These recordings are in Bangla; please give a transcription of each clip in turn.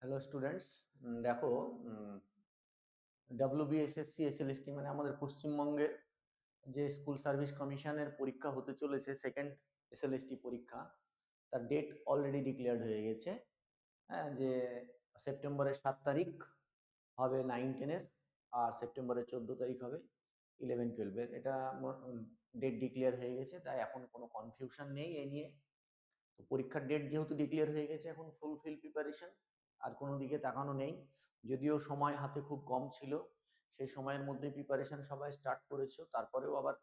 হ্যালো স্টুডেন্টস, দেখো, ডব্লিউবিএসএসসি এসএলএসটি মানে আমাদের পশ্চিমবঙ্গের যে স্কুল সার্ভিস কমিশনের পরীক্ষা হতে চলেছে, সেকেন্ড এসএলএসটি পরীক্ষা, তার ডেট অলরেডি ডিক্লেয়ার্ড হয়ে গেছে। হ্যাঁ, যে সেপ্টেম্বরের 7 তারিখ হবে 9-10-এর, আর সেপ্টেম্বরের 14 তারিখ হবে 11-12-এর। এটা ডেট ডিক্লেয়ার হয়ে গেছে, তাই এখন কোনো কনফিউশন নেই এ নিয়ে। তো পরীক্ষার ডেট যেহেতু ডিক্লেয়ার হয়ে গেছে, এখন ফুলফিল প্রিপারেশন, আর কোনো দিকে তাকানো নেই। যদিও সময় হাতে খুব কম ছিল, সেই সময়ের মধ্যে প্রিপারেশন সবাই স্টার্ট করেছো। তারপরেও আবার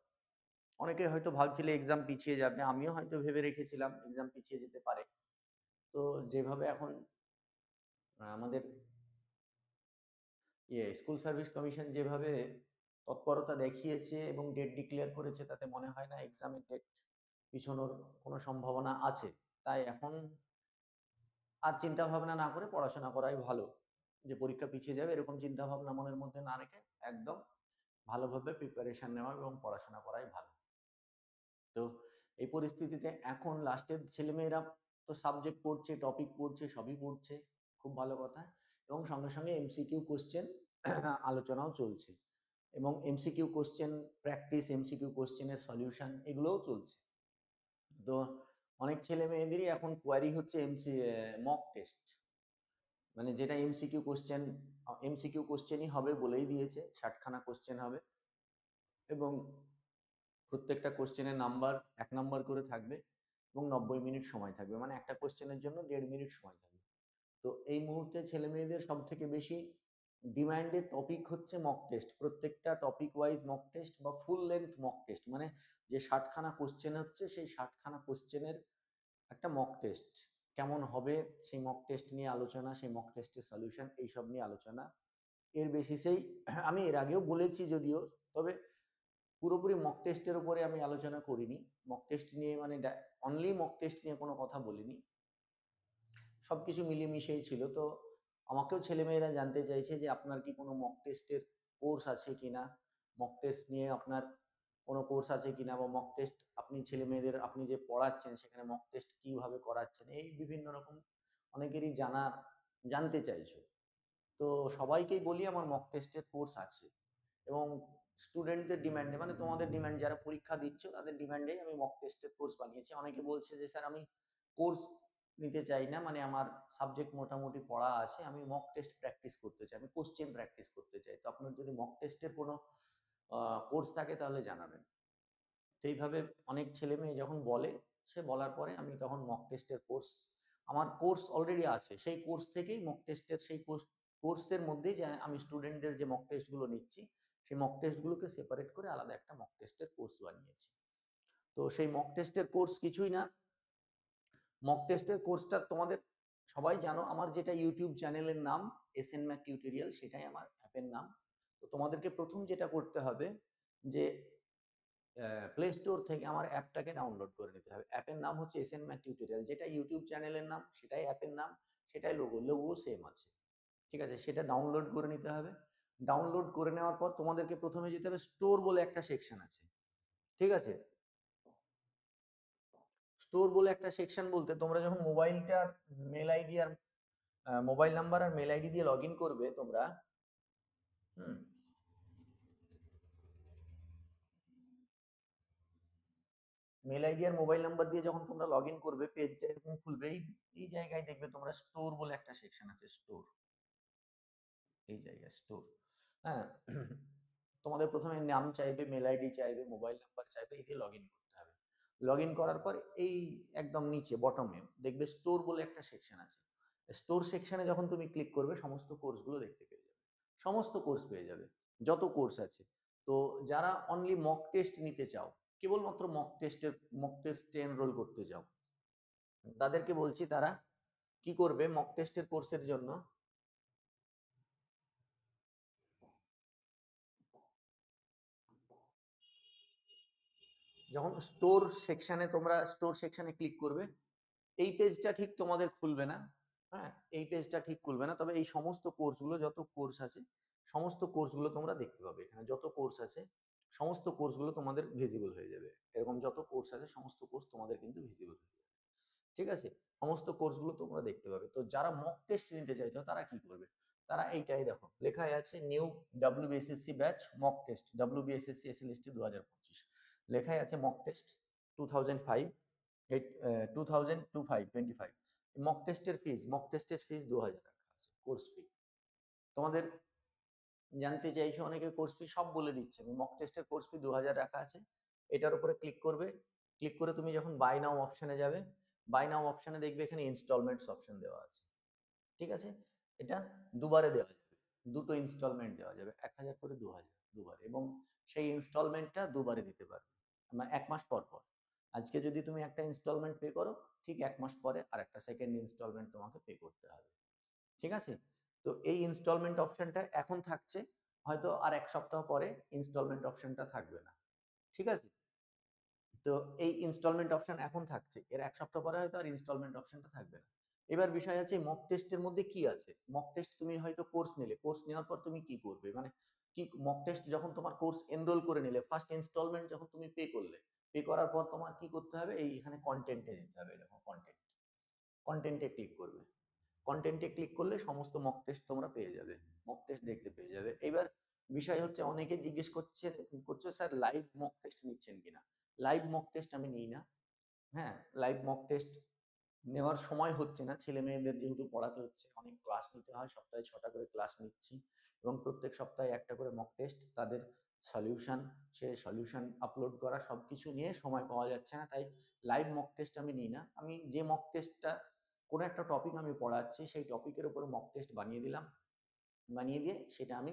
অনেকে হয়তো ভাবছিলে এক্সাম পিছিয়ে যাবে, আমিও হয়তো ভেবে রেখেছিলাম এক্সাম পিছিয়ে যেতে পারে। তো যেভাবে এখন আমাদের স্কুল সার্ভিস কমিশন যেভাবে তৎপরতা দেখিয়েছে এবং ডেট ডিক্লেয়ার করেছে, তাতে মনে হয় না এক্সামের ডেট পিছানোর কোনো সম্ভাবনা আছে। তাই এখন আর চিন্তা ভাবনা না করে পড়াশোনা করাই ভালো। যে পরীক্ষা পিছিয়ে যাবে এরকম চিন্তা ভাবনা মনের মধ্যে না রেখে একদম ভালোভাবে প্রিপারেশন নেওয়া এবং পড়াশোনা করাই ভালো। তো এই পরিস্থিতিতে এখন লাস্টের ছেলেমেয়েরা তো সাবজেক্ট পড়ছে, টপিক পড়ছে, সবই পড়ছে, খুব ভালো কথা। এবং সঙ্গে সঙ্গে এমসিকিউ কোশ্চেন আলোচনাও চলছে, এবং এমসিকিউ কোশ্চেন প্র্যাকটিস, এমসিকিউ কোশ্চেনের সলিউশন, এগুলোও চলছে। তো অনেক ছেলে মেয়েদেরই এখন কোয়ারি হচ্ছে মক টেস্ট, মানে যেটা এমসিকিউ কোশ্চেনই হবে বলেই দিয়েছে। 60খানা কোশ্চেন হবে এবং প্রত্যেকটা কোশ্চেনের নাম্বার 1 নাম্বার করে থাকবে এবং 90 মিনিট সময় থাকবে, মানে একটা কোশ্চেনের জন্য 1.5 মিনিট সময় থাকবে। তো এই মুহূর্তে ছেলে মেয়েদের সব থেকে বেশি ডিমান্ডেড টপিক হচ্ছে মক টেস্ট। প্রত্যেকটা টপিক ওয়াইজ মক টেস্ট বা ফুল লেন্থ মক টেস্ট, মানে যে 60খানা কোশ্চেন হচ্ছে সেই 60খানা কোশ্চেনের একটা মক টেস্ট কেমন হবে, সেই মক টেস্ট নিয়ে আলোচনা, সেই মক টেস্টের সলিউশন, এইসব নিয়ে আলোচনা। এর বেসিসেই আমি এর আগেও বলেছি যদিও, তবে পুরোপুরি মক টেস্টের উপরে আমি আলোচনা করিনি। মক টেস্ট নিয়ে মানে অনলি মক টেস্ট নিয়ে কোনো কথা বলিনি, সব কিছু মিলেমিশেই ছিল। তো আমাকেও ছেলেমেয়েরা জানতে চাইছে যে আপনার কি কোনো মক টেস্টের কোর্স আছে কিনা, মক টেস্ট নিয়ে আপনার কোনো কোর্স আছে কিনা, বা মক টেস্ট আপনি ছেলে মেয়েদের আপনি যে পড়াচ্ছেন সেখানে মক টেস্ট কিভাবে করাচ্ছেন, এই বিভিন্ন রকম অনেকেরই জানতে চাইছো। তো সবাইকেই বলি আমার মক টেস্টের কোর্স আছে, এবং স্টুডেন্টদের ডিমান্ডে, মানে তোমাদের ডিমান্ড, যারা পরীক্ষা দিচ্ছ তাদের ডিমান্ডেই আমি মক টেস্টের কোর্স বানিয়েছি। অনেকে বলছে যে স্যার আমি কোর্স নিতে চাই না, মানে আমার সাবজেক্ট মোটামুটি পড়া আছে, আমি মক টেস্ট প্র্যাকটিস করতে চাই, আমি কোশ্চেন প্র্যাকটিস করতে চাই। তো আপনার যদি মক টেস্টের কোনো কোর্স থাকে তাহলে জানাবেন। তো এইভাবে অনেক ছেলে মেয়ে যখন বলে, সে বলার পরে আমি তখন মক টেস্টের কোর্স, আমার কোর্স অলরেডি আছে, সেই কোর্স থেকেই মক টেস্টের সেই কোর্সের মধ্যেই যে আমি স্টুডেন্টদের যে মক টেস্টগুলো নিচ্ছি, সেই মক টেস্টগুলোকে সেপারেট করে আলাদা একটা মক টেস্টের কোর্স বানিয়েছি। তো সেই মক টেস্টের কোর্স কিছুই না, মক টেস্টের কোর্সটা তোমাদের সবাই জানো, আমার যেটা ইউটিউব চ্যানেলের নাম এসএন ম্যাথ টিউটোরিয়াল, সেটাই আমার অ্যাপের নাম। তো তোমাদেরকে প্রথম যেটা করতে হবে যে প্লে স্টোর থেকে আমার অ্যাপটাকে ডাউনলোড করে নিতে হবে। অ্যাপের নাম হচ্ছে এসএন ম্যাথ টিউটোরিয়াল, যেটা ইউটিউব চ্যানেলের নাম সেটাই অ্যাপের নাম, সেটাই লোগো সেম আছে। ঠিক আছে, সেটা ডাউনলোড করে নিতে হবে। ডাউনলোড করে নেওয়ার পর তোমাদেরকে প্রথমে যেতে হবে, স্টোর বলে একটা সেকশন আছে। ঠিক আছে, স্টোর বলে একটা সেকশন বলতে, তোমরা যখন মোবাইলটার মেল আইডি আর মোবাইল নাম্বার আর মেল আইডি দিয়ে লগ ইন করবে তোমরা, হুম, মেল আইডি আর মোবাইল নাম্বার দিয়ে যখন তোমরা লগ ইন করবে, পেজটা এরকম খুলবে। এই জায়গায় দেখবে তোমরা স্টোর বলে একটা সেকশন আছে, স্টোর, এই জায়গায় স্টোর। হ্যাঁ, তোমাদের প্রথমে নাম চাইবে, মেল আইডি চাইবে, মোবাইল নাম্বার চাইবে, এই দিয়ে লগ ইন করতে হবে। লগ ইন করার পর এই একদম নিচে বটমে দেখবে স্টোর বলে একটা সেকশন আছে। স্টোর সেকশনে যখন তুমি ক্লিক করবে, সমস্ত কোর্সগুলো দেখতে পেয়ে যাবে, সমস্ত কোর্স পেয়ে যাবে, যত কোর্স আছে। তো যারা অনলি মক টেস্ট নিতে চাও, কেবলমাত্র মক টেস্টে এনরোল করতে চাও, তাদেরকে বলছি তারা কি করবে, মক টেস্টের কোর্সের জন্য যখন স্টোর সেকশনে ক্লিক করবে, এই পেজটা ঠিক তোমাদের খুলবে না। হ্যাঁ, এই পেজটা ঠিক খুলবে না, তবে এই সমস্ত কোর্সগুলো, যত কোর্স আছে সমস্ত কোর্সগুলো তোমরা দেখতে পাবে। এখানে যত কোর্স আছে সমস্ত কোর্সগুলো তোমাদের ভিজিবল হয়ে যাবে। এরকম যত কোর্স আছে সমস্ত কোর্স তোমাদের কিন্তু ভিজিবল হয়ে যাবে। ঠিক আছে? সমস্ত কোর্সগুলো তোমরা দেখতে পাবে। তো যারা মক টেস্ট নিতে চাইছো তারা কি করবে? তারা এইটাই দেখো, লেখাই আছে new WBSSC batch mock test, WBSSC SLST 2025, লেখাই আছে মক টেস্ট 2005 2025 মক টেস্টের ফিজ, মক টেস্টের ফিজ 2000 টাকা আছে, কোর্স ফি। তোমাদের জানতে চাইছো অনেকে কোর্স ফি, সব বলে দিচ্ছে আমি। মক টেস্টের কোর্স ফি 2000 টাকা আছে। এটার উপরে ক্লিক করবে, ক্লিক করে তুমি যখন বাই নাও অপশনে যাবে, বাই নাও অপশনে দেখবে এখানে ইনস্টলমেন্টস অপশন দেওয়া আছে। ঠিক আছে, এটা দুবারে দেওয়া যাবে, দুটো ইনস্টলমেন্ট দেওয়া যাবে, 1000 করে 2000 দুবারে, এবং সেই ইনস্টলমেন্টটা দুবারে দিতে পারবে, মানে 1 মাস পর পর। আজকে যদি তুমি একটা ইনস্টলমেন্ট পে করো, ঠিক 1 মাস পরে আর একটা সেকেন্ড ইনস্টলমেন্ট তোমাকে পে করতে হবে। ঠিক আছে, তো এই ইনস্টলমেন্ট অপশনটা এখন থাকছে, হয়তো আর 1 সপ্তাহ পরে ইনস্টলমেন্ট অপশনটা থাকবে না। ঠিক আছে, তো এই ইনস্টলমেন্ট অপশন এখন থাকছে, এর 1 সপ্তাহ পরে হয়তো আর ইনস্টলমেন্ট অপশনটা থাকবে না। এবার বিষয় আছে মক টেস্টের মধ্যে কি আছে। মক টেস্ট তুমি হয়তো কোর্স নিলে, কোর্স নেওয়ার পর তুমি কি করবে, মানে কি মক টেস্ট যখন তোমার কোর্স এনরোল করে নিলে, ফার্স্ট ইনস্টলমেন্ট যখন তুমি পে করলে, পে করার পর তোমার কি করতে হবে, এই এখানে কন্টেন্টে যেতে হবে, দেখো কন্টেন্ট, কন্টেন্টে ক্লিক করবে। কন্টেন্টে ক্লিক করলে সমস্ত মক টেস্ট তোমরা পেয়ে যাবে, মক টেস্ট দেখতে পেয়ে যাবে। এবার বিষয় হচ্ছে অনেকে জিজ্ঞেস করছে স্যার লাইভ মক টেস্ট নিচ্ছেন কিনা। লাইভ মক টেস্ট আমি নিই না। হ্যাঁ, লাইভ মক টেস্ট নেওয়ার সময় হচ্ছে না, ছেলে মেয়েদের যেহেতু পড়াতে হচ্ছে, অনেক ক্লাস নিতে হয়, সপ্তাহে 6টা করে ক্লাস নিচ্ছি, এবং প্রত্যেক সপ্তাহে একটা করে মক টেস্ট, তাদের সলিউশন, সে সলিউশন আপলোড করা, সব কিছু নিয়ে সময় পাওয়া যাচ্ছে না, তাই লাইভ মক টেস্ট আমি নিই না। আমি যে মক টেস্টটা, কোনো একটা টপিক আমি পড়াচ্ছি, সেই টপিকের উপরে মক টেস্ট বানিয়ে দিলাম, বানিয়ে দিয়ে সেটা আমি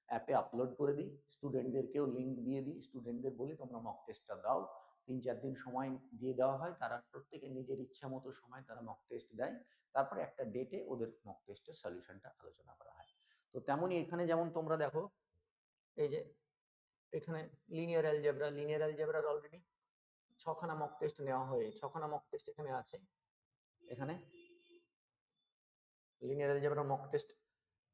অ্যাপে আপলোড করে দিই, স্টুডেন্টদেরকেও লিঙ্ক দিয়ে দিই, স্টুডেন্টদের বলি তোমরা মক টেস্টটা দাও। 3-4 দিন সময় দিয়ে দেওয়া হয়, তারা প্রত্যেকে নিজের ইচ্ছা মতো সময় তারা মক টেস্ট দেয়, তারপরে একটা ডেটে ওদের মক টেস্টের সলিউশনটা আলোচনা করা হয়। তো তেমনই এখানে যেমন তোমরা দেখো, এই যে এখানে লিনিয়ার অ্যালজেব্রা, লিনিয়ার অ্যালজেব্রার অলরেডি 6খানা মক টেস্ট নেওয়া হয়ে, 6খানা মক টেস্ট এখানে আছে। এখানে লিনিয়ার অ্যালজেব্রা মক টেস্ট,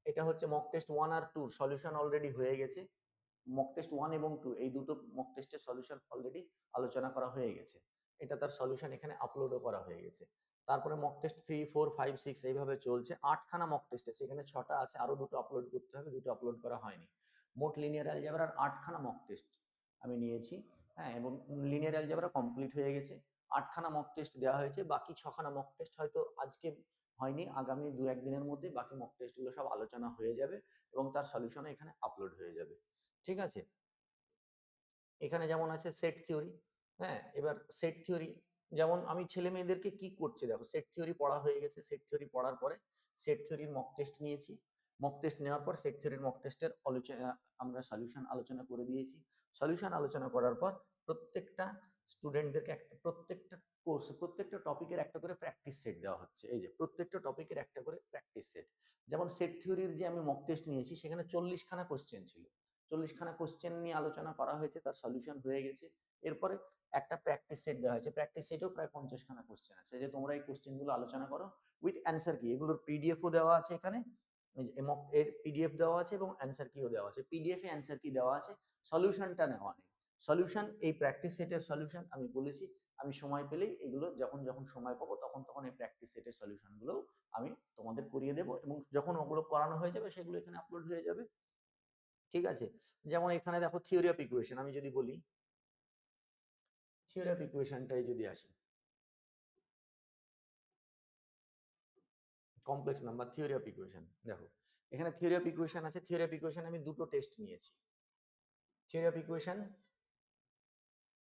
এটা হচ্ছে মক টেস্ট 1 আর 2 সলিউশন অলরেডি হয়ে গেছে। মক টেস্ট 1 এবং 2 এই দুটো মক টেস্টের সলিউশন অলরেডি আলোচনা করা হয়ে গেছে, এটা তার সলিউশন এখানে আপলোডও করা হয়ে গেছে। তারপরে মক টেস্ট 3, 4, 5, 6 এইভাবে চলছে, 8খানা মক টেস্ট আছে, এখানে 6টা আছে, আরো দুটো আপলোড করতে হবে, দুটো আপলোড করা হয়নি। মোট লিনিয়ার অ্যালজেব্রার 8খানা মক টেস্ট আমি নিয়েছি। হ্যাঁ, এবং লিনিয়ার অ্যালজেব্রা কমপ্লিট হয়ে গেছে, 8খানা মক টেস্ট দেওয়া হয়েছে, বাকি 6খানা মক টেস্ট হয়তো আজকে হয়নি, আগামী 2-1 দিনের মধ্যে বাকি মক টেস্টগুলো সব আলোচনা হয়ে যাবে এবং তার সলিউশন এখানে আপলোড হয়ে যাবে। ঠিক আছে, এখানে যেমন আছে সেট থিওরি। হ্যাঁ, এবার সেট থিওরি, যেমন আমি ছেলে মেয়েদেরকে কি করছি দেখো, সেট থিওরি পড়া হয়ে গেছে, সেট থিওরি পড়ার পরে সেট থিওরির মক টেস্ট নিয়েছি, মক টেস্ট নেওয়ার পর সেট থিওরির মক টেস্টের আমরা সলিউশন আলোচনা করে দিয়েছি। সলিউশন আলোচনা করার পর প্রত্যেকটা স্টুডেন্টদেরকে একটা, প্রত্যেকটা কোর্স, প্রত্যেকটা টপিকের একটা করে প্র্যাকটিস সেট দেওয়া হচ্ছে। এই যে প্রত্যেকটা টপিকের একটা করে প্র্যাকটিস সেট, যেমন সেট থিওরির যে আমি মক টেস্ট নিয়েছি সেখানে 40খানা কোশ্চেন ছিল, 40খানা কোশ্চেন নিয়ে আলোচনা করা হয়েছে, তার সলিউশন হয়ে গেছে। এরপরে একটা প্র্যাকটিস সেট দেওয়া হয়েছে, প্র্যাকটিস সেটেও প্রায় 50খানা কোশ্চেন আছে, যে তোমরা এই কোশ্চেনগুলো আলোচনা করো উইথ অ্যান্সার কি, এগুলোর পিডিএফও দেওয়া আছে এখানে, এর পিডিএফ দেওয়া আছে এবং অ্যান্সার কিও দেওয়া আছে, পিডিএফ এ অ্যান্সার কি দেওয়া আছে, সলিউশনটা নেওয়া নেই। সলিউশন, এই প্র্যাকটিস সেটের সলিউশন আমি বলেছি আমি সময় পেলেই এগুলো, যখন যখন সময় পাবো তখন তখন এই প্র্যাকটিস সেটের সলিউশনগুলো আমি তোমাদের করিয়ে দেবো, এবং যখন ওগুলো করানো হয়ে যাবে সেগুলো এখানে আপলোড হয়ে যাবে। ঠিক আছে, যেমন এখানে দেখো থিওরি অফ ইকুয়েশন, আমি যদি বলি থিওরি অফ ইকুয়েশনটাই যদি আসি, complex number theory of equation, দেখো এখানে থিওরি অফ ইকুয়েশন আছে, থিওরি অফ ইকুয়েশন আমি দুটো টেস্ট নিয়েছি। Theory of equation,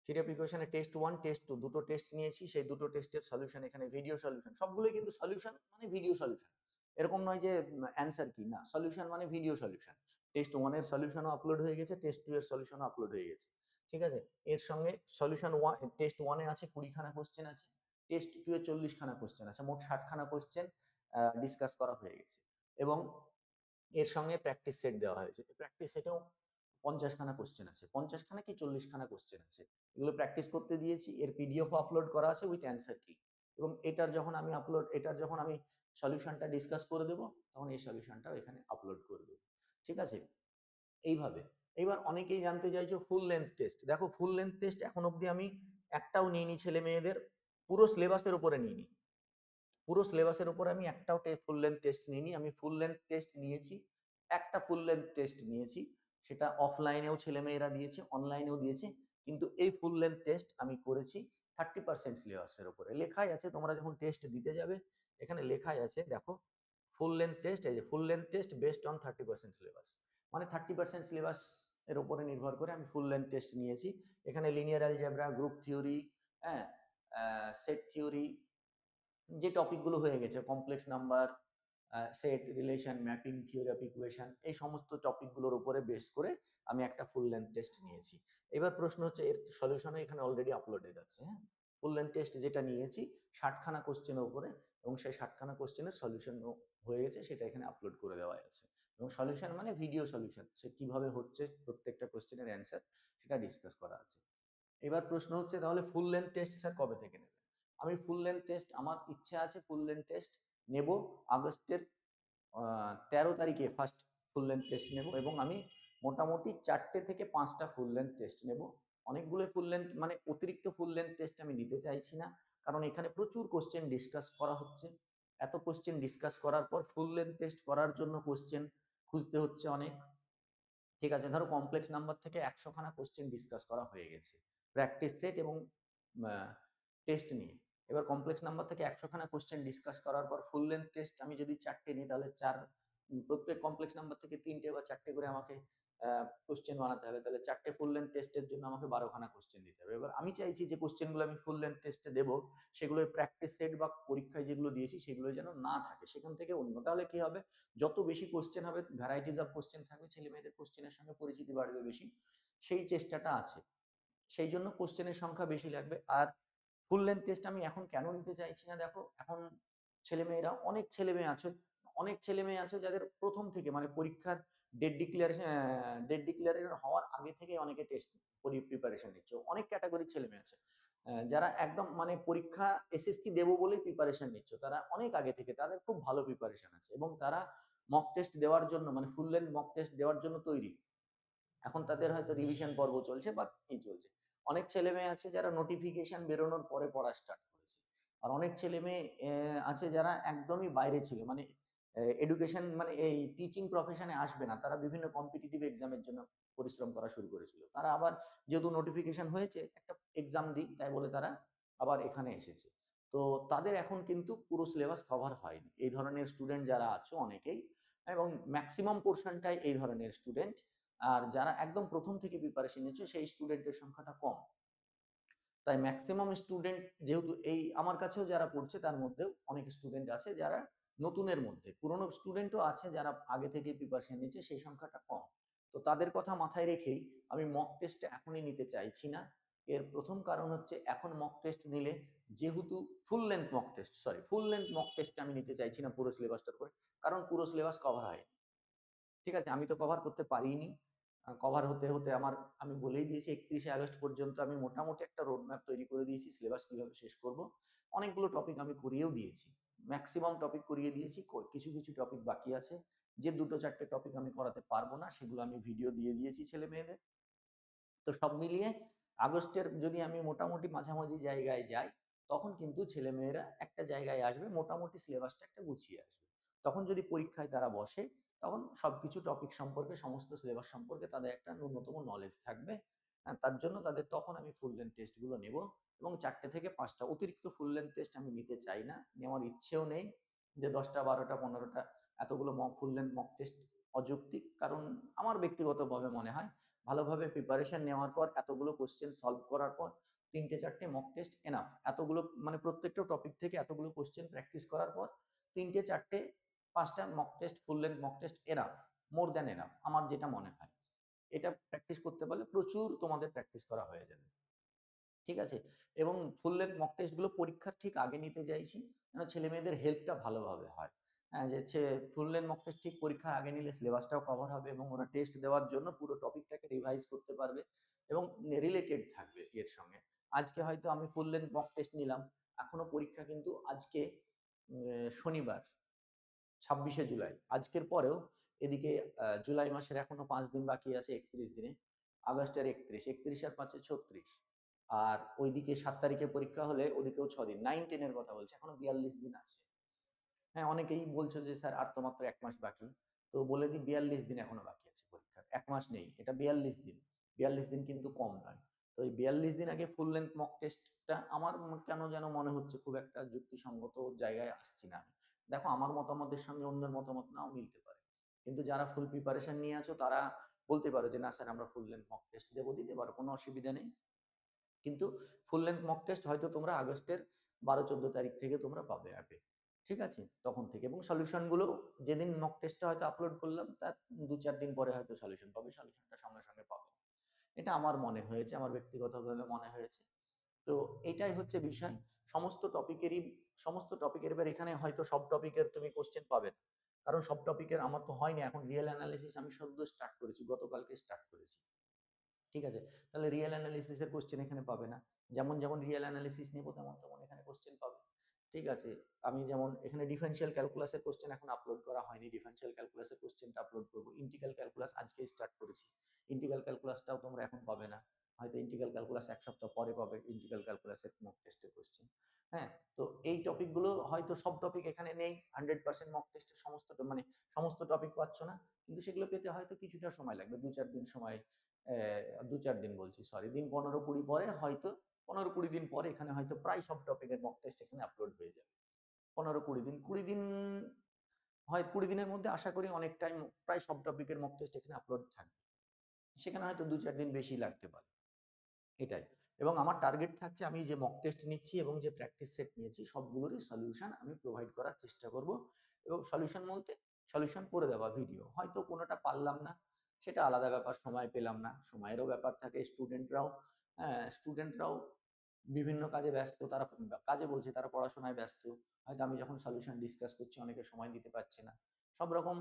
theory of ইকুয়েশনে টেস্ট 1, টেস্ট 2 দুটো টেস্ট নিয়েছি, সেই দুটো টেস্টের সলিউশন এখানে, ভিডিও সলিউশন, সবগুলোই কিন্তু সলিউশন মানে ভিডিও সলিউশন, এরকম নয় যে অ্যান্সার কি না, সলিউশন মানে ভিডিও সলিউশন। টেস্ট 1 এর সলিউশনও আপলোড হয়ে গেছে, টেস্ট 2 এর সলিউশনও আপলোড হয়ে গেছে। ঠিক আছে, এর সঙ্গে সলিউশন 1, টেস্ট 1 এ আছে 20খানা কোশ্চেন আছে, টেস্ট 2 এ 40খানা কোশ্চেন আছে, মোট 60খানা কোশ্চেন ডিসকাস করা হয়ে গেছে, এবং এর সঙ্গে প্র্যাকটিস সেট দেওয়া হয়েছে, প্র্যাকটিস সেটেও 50খানা কোশ্চেন আছে, 50খানা কি 40খানা কোশ্চেন আছে, এগুলো প্র্যাকটিস করতে দিয়েছি, এর পিডিএফও আপলোড করা আছে উইথ অ্যান্সার কি, এবং এটার যখন আমি সলিউশনটা ডিসকাস করে দেবো তখন এই সলিউশনটাও এখানে আপলোড করে দেবো। ঠিক আছে, এইভাবে। এবার অনেকেই জানতে চাইছো ফুল লেন্থ টেস্ট, দেখো ফুল লেন্থ টেস্ট এখন অবধি আমি একটাও নিইনি ছেলে মেয়েদের, পুরো সিলেবাসের উপরে নিইনি। পুরো সিলেবাসের উপর আমি একটাও ফুল লেন্থ টেস্ট নিইনি। আমি ফুল লেন্থ টেস্ট নিয়েছি, একটা ফুল লেন্থ টেস্ট নিয়েছি, সেটা অফলাইনেও ছেলেমেয়েরা দিয়েছে, অনলাইনেও দিয়েছে। কিন্তু এই ফুল লেন্থ টেস্ট আমি করেছি 30% সিলেবাসের উপরে। লেখাই আছে, তোমরা যখন টেস্ট দিতে যাবে এখানে লেখাই আছে, দেখো ফুল লেন্থ টেস্ট, এই যে full length test based on 30% syllabus, মানে 30% সিলেবাস এর উপরে নির্ভর করে আমি ফুল লেন্থ টেস্ট নিয়েছি। এখানে লিনিয়ার অ্যালজেব্রা, গ্রুপ থিওরি, হ্যাঁ, সেট থিওরি, যে টপিকগুলো হয়ে গেছে, complex number, set, relation, mapping, theory of equation, এই সমস্ত টপিকগুলোর উপরে বেস করে আমি একটা ফুল লেন্থ টেস্ট নিয়েছি। এবার প্রশ্ন হচ্ছে, এর সলিউশন এখানে অলরেডি আপলোডেড আছে। হ্যাঁ, ফুল লেন্থ টেস্ট যেটা নিয়েছি 60খানা কোশ্চেনের উপরে, এবং সেই 60খানা কোশ্চেনের সলিউশন হয়ে গেছে, সেটা এখানে আপলোড করে দেওয়া আছে। এবং সলিউশন মানে ভিডিও সলিউশন, সে কিভাবে হচ্ছে প্রত্যেকটা কোশ্চেনের অ্যান্সার সেটা ডিসকাস করা আছে। এবার প্রশ্ন হচ্ছে, তাহলে ফুল লেন্থ টেস্ট স্যার কবে থেকে নেবেন? আমি ফুল লেন্থ টেস্ট, আমার ইচ্ছা আছে ফুল লেন্থ টেস্ট নেব আগস্টের 13 তারিখে ফার্স্ট ফুল লেন্থ টেস্ট নেব, এবং আমি মোটামুটি 4টে থেকে 5টা ফুল লেন্থ টেস্ট নেব। অনেকগুলো ফুল লেন্থ মানে অতিরিক্ত ফুল লেন্থ টেস্ট আমি নিতে চাইছি না, কারণ এখানে প্রচুর কোশ্চেন ডিসকাস করা হচ্ছে। এত কোশ্চেন ডিসকাস করার পর ফুল লেন্থ টেস্ট করার জন্য কোশ্চেন খুঁজতে হচ্ছে অনেক। ঠিক আছে, ধরো কমপ্লেক্স নাম্বার থেকে 100খানা কোশ্চেন ডিসকাস করা হয়ে গেছে প্র্যাকটিস সেট এবং টেস্ট নিয়ে। এবার কমপ্লেক্স নাম্বার থেকে 100খানা কোশ্চেন ডিসকাস করার পর ফুল লেন্থ টেস্ট আমি যদি 4টে নিই, তাহলে প্রত্যেক কমপ্লেক্স নাম্বার থেকে 3টে বা 4টে করে আমাকে কোশ্চেন বানাতে হবে। তাহলে 4টে ফুল লেন্থ টেস্টের জন্য আমাকে 12খানা কোশ্চেন দিতে হবে। এবার আমি চাইছি যে কোশ্চেনগুলো আমি ফুল লেন্থ টেস্টে দেবো, সেগুলো প্র্যাকটিস সেট বা পরীক্ষায় যেগুলো দিয়েছি সেগুলো যেন না থাকে, সেখান থেকে অন্য। তাহলে কি হবে, যত বেশি কোশ্চেন হবে, ভ্যারাইটিস অফ কোশ্চেন থাকবে, ছেলে মেয়েদের কোশ্চেনের সঙ্গে পরিচিতি বাড়বে বেশি, সেই চেষ্টাটা আছে। সেই জন্য কোশ্চেনের সংখ্যা বেশি লাগবে। আর ফুল লেন্থ টেস্ট আমি এখন কেন নিতে চাইছি না, দেখো এখন ছেলেমেয়েরা, অনেক ছেলে মেয়ে আছে যাদের প্রথম থেকে মানে পরীক্ষার ডেট ডিক্লারেশন হওয়ার আগে থেকে অনেকে টেস্ট প্রিপারেশন নিচ্ছে। অনেক ক্যাটাগরির ছেলে মেয়ে আছে যারা একদম মানে পরীক্ষা এসএসসি দেবো বলেই প্রিপারেশন নিচ্ছে, তারা অনেক আগে থেকে, তাদের খুব ভালো প্রিপারেশন আছে এবং তারা মক টেস্ট দেওয়ার জন্য মানে ফুল লেন্থ মক টেস্ট দেওয়ার জন্য তৈরি। এখন তাদের হয়তো রিভিশন পর্ব চলছে বা এই চলছে। অনেক ছেলে মেয়ে আছে যারা নোটিফিকেশন বেরোনোর পরে পড়া স্টার্ট করেছে, আর অনেক ছেলে মেয়ে আছে যারা একদমই বাইরে ছিল, মানে এডুকেশন মানে এই টিচিং প্রফেশনে আসবে না, তারা বিভিন্ন কম্পিটিটিভ এক্সামের জন্য পরিশ্রম করা শুরু করেছিল। তারা আবার যেহেতু নোটিফিকেশন হয়েছে একটা এক্সাম দিই তাই বলে তারা আবার এখানে এসেছে। তো তাদের এখন কিন্তু পুরো সিলেবাস কভার হয়নি। এই ধরনের স্টুডেন্ট যারা আছো অনেকেই, এবং ম্যাক্সিমাম পোর্শনটাই এই ধরনের স্টুডেন্ট। আর যারা একদম প্রথম থেকে প্রিপারেশন নিচ্ছে সেই স্টুডেন্টের সংখ্যাটা কম। তাই ম্যাক্সিমাম স্টুডেন্ট যেহেতু এই আমার কাছেও যারা পড়ছে তার মধ্যেও অনেক স্টুডেন্ট আছে যারা নতুনের মধ্যে, পুরনো স্টুডেন্টও আছে যারা আগে থেকে প্রিপারেশন নিচ্ছে, সেই সংখ্যাটা কম। তো তাদের কথা মাথায় রেখেই আমি মক টেস্ট এখনই নিতে চাইছি না। এর প্রথম কারণ হচ্ছে, এখন মক টেস্ট নিলে যেহেতু ফুল লেন্থ মক টেস্ট আমি নিতে চাইছি না পুরো সিলেবাসটার করে, কারণ পুরো সিলেবাস কভার হয়। ঠিক আছে, আমি তো কভার করতে পারিনি। কভার হতে হতে আমি বলেই দিয়েছি 31শে আগস্ট পর্যন্ত আমি মোটামুটি একটা রোড ম্যাপ তৈরি করে দিয়েছি সিলেবাস কিভাবে শেষ করব। অনেকগুলো টপিক আমি করিয়েও দিয়েছি, ম্যাক্সিমাম টপিক করিয়ে দিয়েছি, কিছু কিছু টপিক বাকি আছে। যে 2-4টে টপিক আমি করাতে পারবো না সেগুলো আমি ভিডিও দিয়ে দিয়েছি ছেলে মেয়েদের। তো সব মিলিয়ে আগস্টের যদি আমি মোটামুটি মাঝামাঝি জায়গায় যাই, তখন কিন্তু ছেলেমেয়েরা একটা জায়গায় আসবে, মোটামুটি সিলেবাসটা একটা গুছিয়ে আসবে। তখন যদি পরীক্ষায় তারা বসে, তখন সবকিছু টপিক সম্পর্কে, সমস্ত সিলেবাস সম্পর্কে তাদের একটা ন্যূনতম নলেজ থাকবে। তার জন্য তাদের তখন আমি ফুল লেন্থ টেস্টগুলো নেব, এবং 4টে থেকে 5টা অতিরিক্ত ফুল লেন্থ টেস্ট আমি নিতে চাই না, নেওয়ার ইচ্ছেও নেই। যে 10টা, 12টা, 15টা এতগুলো ফুল লেন্থ মক টেস্ট অযৌক্তিক। কারণ আমার ব্যক্তিগতভাবে মনে হয় ভালোভাবে প্রিপারেশন নেওয়ার পর, এতগুলো কোশ্চেন সলভ করার পর 3টে 4টে মক টেস্ট এনাফ। এতগুলো মানে প্রত্যেকটা টপিক থেকে এতগুলো কোশ্চেন প্র্যাকটিস করার পর 3টে 4টে 5টা mock test, full length mock test enough, more than enough আমার যেটা মনে হয়। এটা প্র্যাকটিস করতে পারলে প্রচুর তোমাদের প্র্যাকটিস করা হয়ে যাবে। ঠিক আছে, এবং ফুল লেন্থ মক টেস্ট গুলো পরীক্ষার ঠিক আগে নিতে চাইছি, যেন ছেলে মেয়েদের হেল্পটা ভালোভাবে হয়। হ্যাঁ, যে ফুল লেন্থ মক টেস্ট ঠিক পরীক্ষার আগে নিলে সিলেবাসটাও কভার হবে, এবং ওরা টেস্ট দেওয়ার জন্য পুরো টপিকটাকে রিভাইজ করতে পারবে এবং রিলেটেড থাকবে এর সঙ্গে। আজকে হয়তো আমি ফুল লেন্থ মক টেস্ট নিলাম, এখনো পরীক্ষা কিন্তু আজকে শনিবার 26শে জুলাই, আজকের পরেও এদিকে জুলাই মাসের এখনো 5 দিন বাকি আছে, 31 দিনে। আগস্টের 31, আর 5-এ 36, আর ওইদিকে 7 তারিখে পরীক্ষা হলে ওদিকেও 6 দিন, 9-10 এর কথা বলছি, এখনো 42 দিন আছে। হ্যাঁ, অনেকেই বলছো যে স্যার আর তো মাত্র 1 মাস বাকি। তো বলে দিই 42 দিন এখনো বাকি আছে পরীক্ষার। 1 মাস নেই, এটা 42 দিন। 42 দিন কিন্তু কম নয়। তো এই 42 দিন আগে ফুল লেংথ মক টেস্টটা আমার কেন যেন মনে হচ্ছে খুব একটা যুক্তিসঙ্গত জায়গায় আসছি না আমি। দেখো, আমার মতামতের সঙ্গে অন্যের মতামত নাও মিলতে পারে। কিন্তু যারা ফুল প্রিপারেশন নিয়ে আছো তারা বলতে পারো যে না স্যার আমরা ফুল লেংথ মক টেস্ট দেবো, দিতে পারো, কোনো অসুবিধা নেই। কিন্তু ফুল লেন্থ মক টেস্ট হয়তো তোমরা আগস্টের 12-14 তারিখ থেকে তোমরা পাবে অ্যাপে। ঠিক আছে, তখন থেকে। এবং সলিউশনগুলো যেদিন মক টেস্টটা হয়তো আপলোড করলাম তার 2-4 দিন পরে হয়তো সলিউশন পাবে, সলিউশনটা সঙ্গে সঙ্গে পাবে। এটা আমার মনে হয়েছে, আমার ব্যক্তিগতভাবে মনে হয়েছে। তো এটাই হচ্ছে বিষয়। সমস্ত টপিকেরই সমস্ত টপিকের, এবার এখানে হয়তো সব টপিকের তুমি কোশ্চেন পাবে না, কারণ সব টপিকের আমার তো হয়নি এখন। রিয়েল অ্যানালিসিস আমি সদ্য স্টার্ট করেছি, গতকালকে স্টার্ট করেছি। ঠিক আছে, তাহলে রিয়েল অ্যানালিসিসের কোশ্চেন এখানে পাবে না। যেমন যেমন রিয়েল অ্যানালিসিস নেব তেমন তেমন এখানে কোশ্চেন পাবে। ঠিক আছে, আমি যেমন এখানে ডিফারেনশিয়াল ক্যালকুলাসের কোশ্চেন এখন আপলোড করা হয়নি, ডিফারেনশিয়াল ক্যালকুলাসের কোশ্চেনটা আপলোড করবো। ইন্টিগ্রাল ক্যালকুলাস আজকে স্টার্ট করেছি, ইন্টিগ্রাল ক্যালকুলাসটাও তোমরা এখন পাবে না, হয়তো ইন্টিগ্রাল ক্যালকুলাস 1 সপ্তাহ পরে পাবে, ইন্টিগ্রাল ক্যালকুলাসের মক টেস্টের কোশ্চেন। হ্যাঁ, তো এই টপিকগুলো হয়তো সব টপিক এখানে নেই, 100% মক টেস্টের সমস্ত মানে সমস্ত টপিক পাচ্ছ না, কিন্তু সেগুলো পেতে হয়তো কিছুটা সময় লাগবে, 2-4 দিন সময়। 2-4 দিন বলছি, সরি, দিন 15-20 পরে হয়তো, 15-20 দিন পরে এখানে হয়তো প্রায় সব টপিকের মক টেস্ট এখানে আপলোড হয়ে যাবে। 15-20 দিন, 20 দিন, হয় 20 দিনের মধ্যে আশা করি অনেক টাইম প্রায় সব টপিকের মক টেস্ট এখানে আপলোড থাকবে। সেখানে হয়তো 2-4 দিন বেশি লাগতে পারে, এটাই। এবং আমার টার্গেট থাকছে আমি যে মক টেস্ট নিচ্ছি এবং যে প্র্যাকটিস সেট নিয়েছি সবগুলোরই সলিউশন আমি প্রোভাইড করার চেষ্টা করব। এবং সলিউশন বলতে সলিউশন করে দেওয়া ভিডিও, হয়তো কোনোটা পারলাম না সেটা আলাদা ব্যাপার, সময় পেলাম না, সময়েরও ব্যাপার থাকে। স্টুডেন্টরাও, হ্যাঁ, স্টুডেন্টরাও বিভিন্ন কাজে ব্যস্ত, তারা কাজে বলছে, তারা পড়াশোনায় ব্যস্ত। হয়তো আমি যখন সলিউশন ডিসকাস করছি অনেকে সময় দিতে পারছে না। সব রকম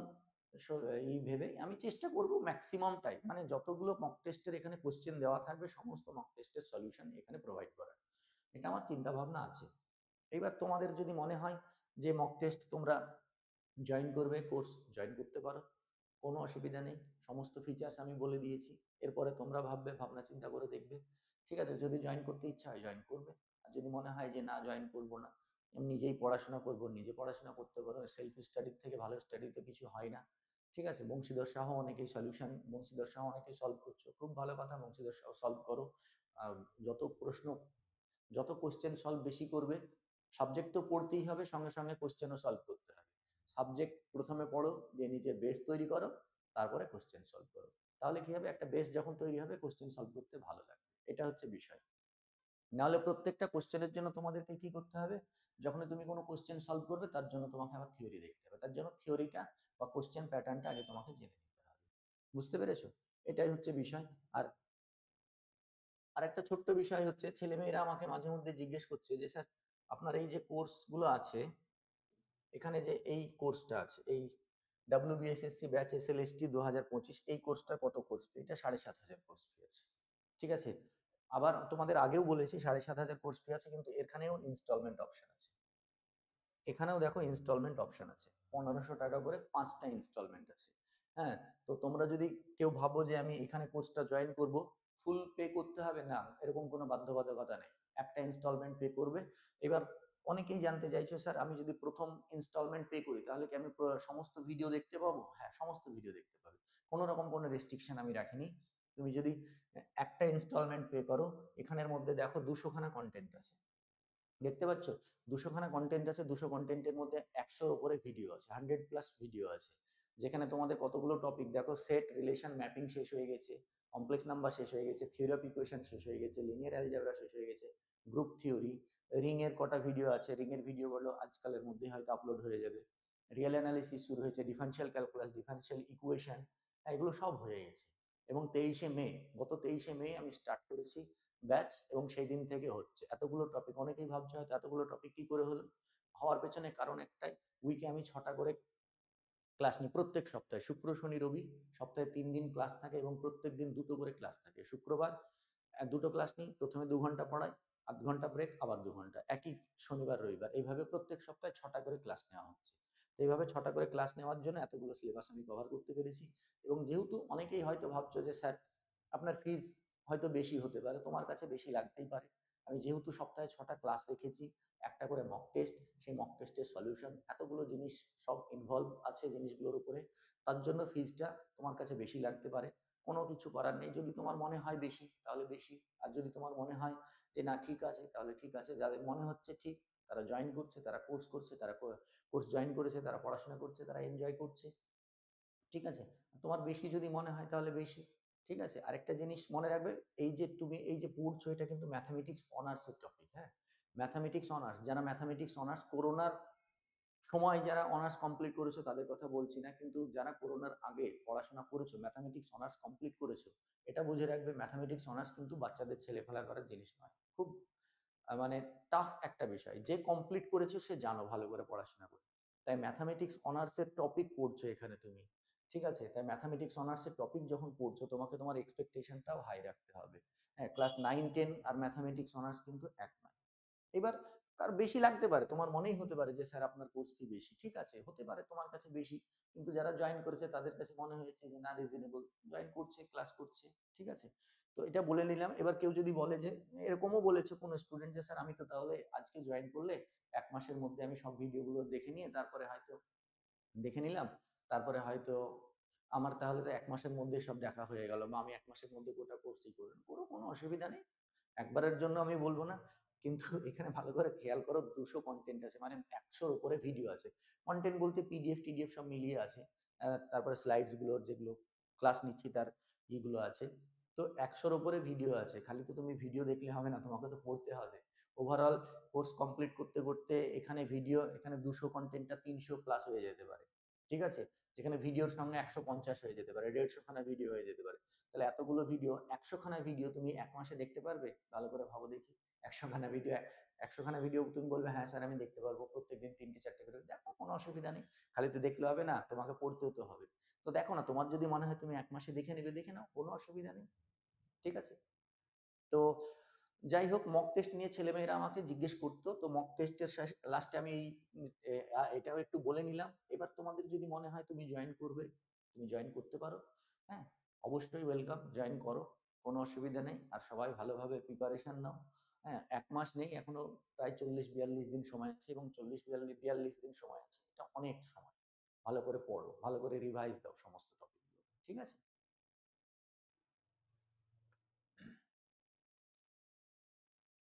এই ভেবে আমি চেষ্টা করব ম্যাক্সিমামটাই, মানে যতগুলো মক টেস্টের এখানে কোশ্চেন দেওয়া থাকবে সমস্ত মক টেস্টের সলিউশন এখানে প্রোভাইড করার, এটা আমার চিন্তা ভাবনা আছে। এবার তোমাদের যদি মনে হয় যে মক টেস্ট তোমরা জয়েন করবে, কোর্স জয়েন করতে পারো, কোনো অসুবিধা নেই। সমস্ত ফিচার্স আমি বলে দিয়েছি, এরপরে তোমরা ভাববে, ভাবনা চিন্তা করে দেখবে। ঠিক আছে, যদি জয়েন করতে ইচ্ছা হয় জয়েন করবে, আর যদি মনে হয় যে না জয়েন করবো না, আমি নিজেই পড়াশোনা করবো, নিজে পড়াশোনা করতে পারো, সেলফ স্টাডির থেকে ভালো স্টাডি তো কিছু হয় না। ঠিক আছে, বংশীধর শাহ অনেকেই সলিউশন, বংশীধর শাহ অনেকেই সলভ করছো, খুব ভালো কথা, বংশীধর শাহ সলভ করো। আর যত প্রশ্ন, যত কোশ্চেন সলভ বেশি করবে, সাবজেক্ট তো পড়তেই হবে, সঙ্গে সঙ্গে কোশ্চেনও সলভ করতে হবে। সাবজেক্ট প্রথমে পড়ো, দিয়ে নিজে বেস তৈরি করো, তারপরে কোশ্চেন সলভ করো। তাহলে কি হবে, একটা বেস যখন তৈরি হবে কোশ্চেন সলভ করতে ভালো লাগবে, এটা হচ্ছে বিষয়। নাহলে প্রত্যেকটা কোশ্চেনের জন্য তোমাদেরকে কি করতে হবে, যখন তুমি কোনো কোশ্চেন সলভ করবে তার জন্য তোমাকে আবার থিওরি দেখতে হবে, তার জন্য থিওরিটা বা কোশ্চেন প্যাটার্নটা আগে তোমাকে জেনে নিতে হবে। বুঝতে পেরেছো? এটাই হচ্ছে বিষয়। আর আরেকটা ছোট্ট বিষয় হচ্ছে, ছেলেমেয়েরা আমাকে মাঝে মধ্যে জিজ্ঞেস করছে যে স্যার আপনার এই যে কোর্সগুলো আছে, এখানে যে এই কোর্সটা আছে, এই WBSSC ব্যাচ SLST 2025, এই কোর্সটা কত কোর্স ফি? এটা 7,500 কোর্স ফি আছে। ঠিক আছে, আবার তোমাদের আগেও বলেছি 7,500 কোর্স ফি আছে, কিন্তু এখানেও ইনস্টলমেন্ট অপশন আছে। এখানেও দেখো ইনস্টলমেন্ট অপশন আছে, 1500 টাকা করে 5টা ইনস্টলমেন্ট আছে। হ্যাঁ, তো তোমরা যদি কেউ ভাবো যে আমি এখানে কোর্সটা জয়েন করব, ফুল পে করতে হবে, না, এরকম কোনো বাধ্যবাধকতা নেই, একটা ইনস্টলমেন্ট পে করবে। এবার অনেকেই জানতে চাইছো স্যার আমি যদি প্রথম ইনস্টলমেন্ট পে করি তাহলে কি আমি সমস্ত ভিডিও দেখতে পাবো? হ্যাঁ, সমস্ত ভিডিও দেখতে পাবে, কোনো রকম কোনো রেস্ট্রিকশন আমি রাখিনি। তুমি যদি একটা ইনস্টলমেন্ট পে করো, এখানের মধ্যে দেখো 200খানা কন্টেন্ট আছে, দেখতে পাচ্ছ? 200খানা কন্টেন্ট আছে, 200 কন্টেন্টের মধ্যে 100-র উপরে ভিডিও আছে, 100+ ভিডিও আছে, যেখানে তোমাদের কতগুলো টপিক দেখো, সেট, রিলেশন, ম্যাপিং শেষ হয়ে গেছে, কমপ্লেক্স নাম্বার শেষ হয়ে গেছে, থিওরি অফ ইকুয়েশন শেষ হয়ে গেছে, লিনিয়ার অ্যালজেব্রা শেষ হয়ে গেছে, গ্রুপ থিওরি, রিং এর কটা ভিডিও আছে, রিং এর ভিডিওগুলো আজকালের মধ্যেই হয়তো আপলোড হয়ে যাবে, রিয়েল অ্যানালিসিস শুরু হয়েছে, ডিফারেনশিয়াল ক্যালকুলাস, ডিফারেনশিয়াল ইকুয়েশন, এগুলো সব হয়ে গেছে। এবং 23শে মে, গত 23শে মে আমি স্টার্ট করেছি ব্যাচ, এবং সেই দিন থেকে হচ্ছে এতগুলো টপিক। অনেকেই ভাবছে হয়তো এতগুলো টপিক কি করে হলো, হওয়ার পেছনে কারণ একটাই, উইকে আমি 6টা করে ক্লাস নিই প্রত্যেক সপ্তাহে, শুক্র শনি রবি, সপ্তাহে 3 দিন ক্লাস থাকে এবং প্রত্যেক দিন 2টো করে ক্লাস থাকে। শুক্রবার 2টো ক্লাস নিই, প্রথমে 2 ঘন্টা পড়াই, আধ ঘন্টা ব্রেক, আবার 2 ঘন্টা, একই শনিবার রবিবার, এইভাবে প্রত্যেক সপ্তাহে 6টা করে ক্লাস নেওয়া হচ্ছে। তো এইভাবে 6টা করে ক্লাস নেওয়ার জন্য এতগুলো সিলেবাস আমি কভার করতে পেরেছি। এবং যেহেতু অনেকেই হয়তো ভাবছো যে স্যার আপনার ফিজ হয়তো বেশি হতে পারে, তোমার কাছে বেশি লাগতেই পারে, আমি যেহেতু সপ্তাহে 6টা ক্লাস রেখেছি, একটা করে মক টেস্ট, সেই মক টেস্টের সলিউশন, এতগুলো জিনিস সব ইনভলভ আছে জিনিসগুলোর উপরে। তার জন্য ফিজটা তোমার কাছে বেশি লাগতে পারে। কোনো কিছু করার নেই। যদি তোমার মনে হয় বেশি, তাহলে বেশি। আর যদি তোমার মনে হয় যে না ঠিক আছে, তাহলে ঠিক আছে। যাদের মনে হচ্ছে ঠিক, তারা জয়েন করছে, তারা কোর্স করছে, তারা কোর্স জয়েন করেছে, তারা পড়াশোনা করছে, তারা এনজয় করছে। ঠিক আছে? তোমার বেশি যদি মনে হয় তাহলে বেশি। ঠিক আছে? আরেকটা জিনিস মনে রাখবে, এই যে তুমি এই যে পড়ছো এটা কিন্তু ম্যাথমেটিক্স অনার্স এর টপিক, হ্যাঁ? ম্যাথমেটিক্স অনার্স, যারা ম্যাথমেটিক্স অনার্স করোনার সময় যারা অনার্স কমপ্লিট করেছো তাদের কথা বলছি না, কিন্তু যারা করোনার আগে পড়াশোনা করেছো, ম্যাথমেটিক্স অনার্স কমপ্লিট করেছো, এটা বুঝে রাখবে ম্যাথমেটিক্স অনার্স কিন্তু বাচ্চাদের ছেলেখেলা করার জিনিস নয়। খুব মানে টাফ একটা বিষয়। যে কমপ্লিট করেছো সে জানো ভালো করে পড়াশোনা করে। তাই ম্যাথামেটিক্স অনার্স এর টপিক পড়ছো এখানে তুমি। ঠিক আছে? তাই ম্যাথামেটিক্স অনার্স এর টপিক যখন পড়ছো তোমাকে তোমার এক্সপেকটেশনটাও হাই রাখতে হবে। হ্যাঁ, ক্লাস 9, 10 আর ম্যাথামেটিক্স অনার্স কিন্তু এক নয়। এবার কার বেশি লাগতে পারে, তোমার মনেই হতে পারে যে স্যার আপনার কোর্স ফি বেশি। ঠিক আছে, হতে পারে তোমার কাছে বেশি। কিন্তু যারা জয়েন করেছে তাদের কাছে মনে হয়েছে যে না রিজনেবল, জয়েন করছে, ক্লাস করছে। ঠিক আছে? তো এটা বলে নিলাম। এবার কেউ যদি বলে যে এরকমও বলেছে কোনো স্টুডেন্ট যে স্যার আমি তো তাহলে আজকে জয়েন করলে ১ মাসের মধ্যে আমি সব ভিডিওগুলো দেখে নিয়ে তারপরে হয়তো দেখে নিলাম। তারপরে হয়তো আমার তাহলে তো ১ মাসের মধ্যেই সব দেখা হয়ে গেল, বা আমি ১ মাসের মধ্যে গোটা কোর্সই করে নেব। কোনো অসুবিধা নেই। একবারের জন্য আমি বলব না। কিন্তু এখানে ভালো করে খেয়াল করো, ২০০ কনটেন্ট আছে। মানে ১০০ র উপরে ভিডিও আছে। কনটেন্ট বলতে পিডিএফ-টিডিএফ সব মিলিয়ে আছে। তারপরে স্লাইডস গুলোর যেগুলো ক্লাস নিচ্ছি তার ইগুলো আছে। তো ১০০ র উপরে ভিডিও আছে। খালি তো তুমি ভিডিও দেখলে হবে না, তোমাকে তো পড়তে হবে। ওভারঅল কোর্স কমপ্লিট করতে, করতে এখানে ভিডিও, এখানে ২০০ কনটেন্টটা ৩০০ প্লাস হয়ে যেতে পারে। ঠিক আছে? যেখানে ভিডিওর সঙ্গে ১৫০ হয়ে যেতে পারে, ১৫০ খানা ভিডিও হয়ে যেতে পারে। তাহলে এতগুলো ভিডিও, ১০০ খানা ভিডিও তুমি ১ মাসে দেখতে পারবে? ভালো করে ভাবো দেখি। ১০০ খানা ভিডিও, ১০০ খানা ভিডিও তুমি বলবে হ্যাঁ স্যার আমি দেখতে পারবো। প্রত্যেকদিন ৩ টে ৪ টে করে দেখো, কোনো অসুবিধা নেই। খালি তো দেখলে হবে না, তোমাকে পড়তেও তো হবে। তো দেখো না, তোমার যদি মনে হয় তুমি ১ মাসে দেখে নিবে, দেখে নাও, কোনো অসুবিধা নেই। ঠিক আছে? তো যাই হোক, মক টেস্ট নিয়ে ছেলেমেয়েরা আমাকে জিজ্ঞেস করতো। তো মক টেস্টের লাস্টে আমি এই এটাও একটু বলে নিলাম। এবার তোমাদের যদি মনে হয় তুমি জয়েন করবে, তুমি জয়েন করতে পারো। হ্যাঁ? অবশ্যই ওয়েলকাম, জয়েন করো। কোনো অসুবিধা নেই। আর সবাই ভালোভাবে প্রিপারেশন নাও। হ্যাঁ? ১ মাস নেই, এখনো প্রায় ৪০-৪২ দিন সময় আছে, এবং ৪০-৪২ দিন সময় আছে। এটা অনেক সময়। ভালো করে পড়ো, ভালো করে রিভাইজ দাও সমস্ত টপিকগুলো। ঠিক আছে?